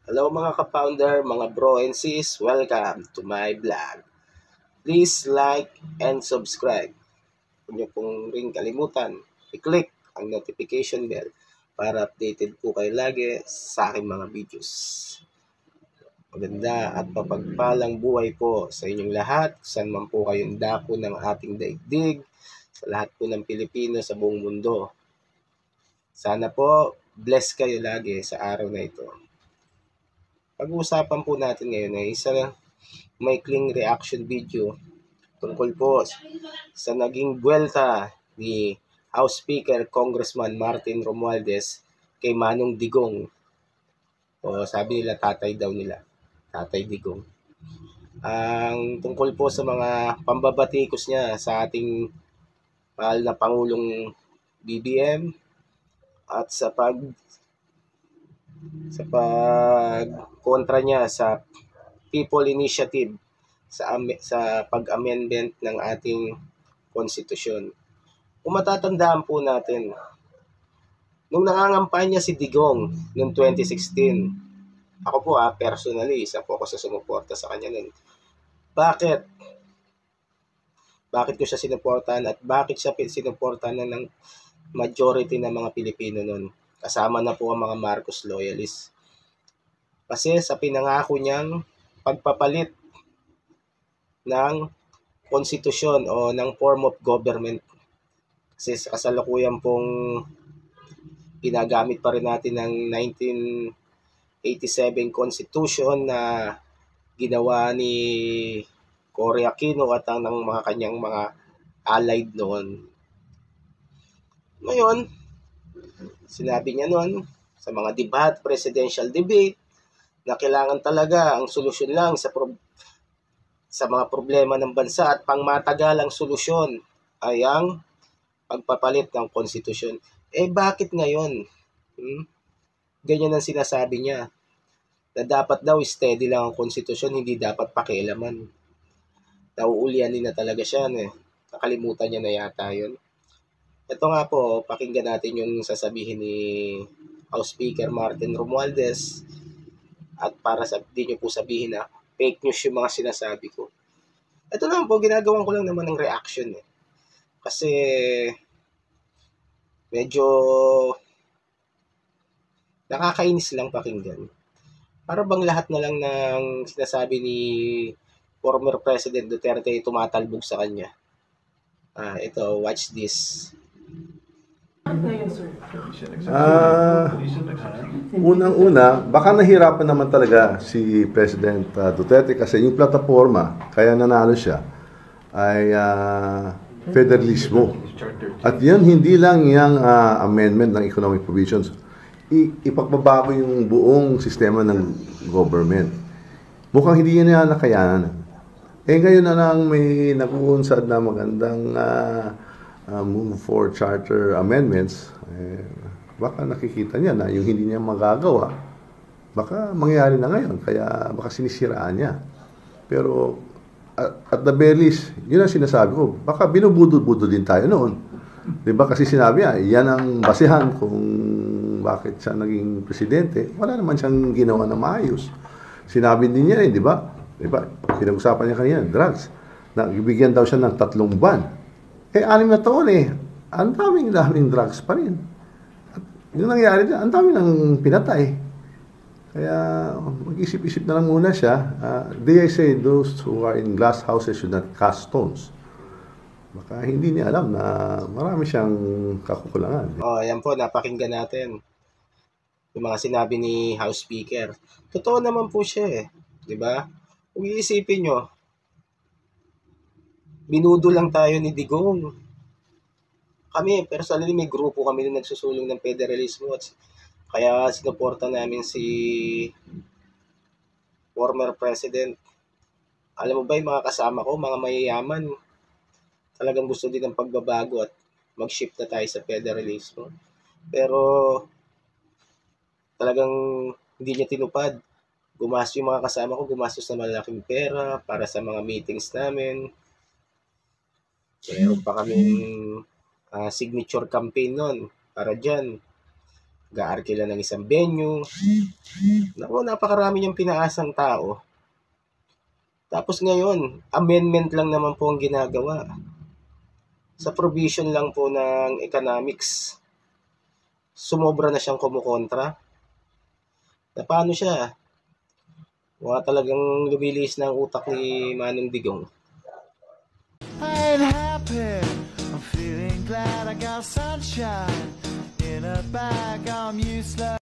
Hello mga ka-founder, mga bro and sis, welcome to my vlog. Please like and subscribe. Huwag niyo pong ring kalimutan, i-click ang notification bell para updated po kayo lagi sa aking mga videos. Maganda at mapagpalang buhay po sa inyong lahat, saan man po kayong dako ng ating daigdig, sa lahat po ng Pilipino sa buong mundo. Sana po, bless kayo lagi sa araw na ito. Pag-uusapan po natin ngayon ay isa maikling reaction video tungkol po sa naging buwelta ni House Speaker Congressman Martin Romualdez kay Manong Digong. O sabi nila tatay daw nila, Tatay Digong. Ang tungkol po sa mga pambabatikos niya sa ating mahal na Pangulong BBM at sa kontra niya sa People Initiative sa pag-amendment ng ating konstitusyon. Kung matatandaan po natin, nung nangangampanya si Digong noong 2016, ako po personally, isa po ako sa sumuporta sa kanya nun. Bakit? Bakit ko siya sinuportahan at bakit siya sinuportahan ng majority ng mga Pilipino nun? Kasama na po ang mga Marcos loyalists. Kasi sa pinangako niyang pagpapalit ng konstitusyon o ng form of government. Kasi sa kasalukuyan pong ginagamit pa rin natin ng 1987 Constitution na ginawa ni Cory Aquino at ng mga kanyang mga allied noon. Ngayon, sinabi niya noon sa mga presidential debate, na kailangan talaga ang solusyon lang sa mga problema ng bansa at pangmatagalang solusyon ay ang pagpapalit ng konstitusyon. Bakit ngayon? Ganyan ang sinasabi niya. Na dapat daw steady lang ang konstitusyon, hindi dapat pakialaman. Nauulianin na talaga siya. Nakalimutan niya na yata yun. Ito nga po, pakinggan natin yung sasabihin ni House Speaker Martin Romualdez. At para di nyo po sabihin na fake news yung mga sinasabi ko. Ito lang po, ginagawan ko lang naman ng reaction. Kasi medyo nakakainis lang pakinggan. Para bang lahat na lang ng sinasabi ni former President Duterte ay tumatalbog sa kanya. Ito, watch this. Unang-una, baka nahirapan naman talaga si President Duterte kasi yung plataforma, kaya nanalo siya, ay federalismo. At yan, hindi lang yung amendment ng economic provisions. Ipagbabago yung buong sistema ng government. Mukhang hindi yan nakayanan. Ngayon na lang may nag-uunsad na magandang move for charter amendments, baka nakikita niya na yung hindi niya magagawa, baka mangyari na ngayon, kaya baka sinisiraan niya. Pero at the very least, yun ang sinasabi ko, baka binubudod-budod din tayo noon. Diba? Kasi sinabi niya, yan ang basihan kung bakit siya naging presidente. Wala naman siyang ginawa na maayos. Sinabi din niya di ba? Diba? Pinag-usapan niya kanina, drugs. Bigyan daw siya ng 3 buwan. 6 na taon ang daming drugs pa rin. At yung nangyari dyan, ang dami ng pinatay. Kaya mag-isip-isip na lang muna siya. I say those who are in glass houses should not cast stones. Baka hindi niya alam na marami siyang kakukulangan. Yan po, napakinggan natin yung mga sinabi ni House Speaker. Totoo naman po siya di ba? Kung iisipin nyo, binudo lang tayo ni Digong. Kami, personally, may grupo kami na nagsusulong ng federalismo at kaya sinuporta namin si former president. Alam mo ba yung mga kasama ko, mga mayayaman, talagang gusto din ng pagbabago at mag-shift na tayo sa federalismo. Pero talagang hindi niya tinupad. Gumastos yung mga kasama ko, gumastos na malaking pera para sa mga meetings namin. Meron pa kaming signature campaign nun para dyan. Gaarkila ng isang venue. Naku, napakarami niyang pinaasang tao. Tapos ngayon, amendment lang naman po ang ginagawa. Sa provision lang po ng economics. Sumobra na siyang kumukontra. Na paano siya? Wala talagang lumilis ng utak ni Manong Digong. I ain't happy, I'm feeling glad I got sunshine in a bag, I'm useless.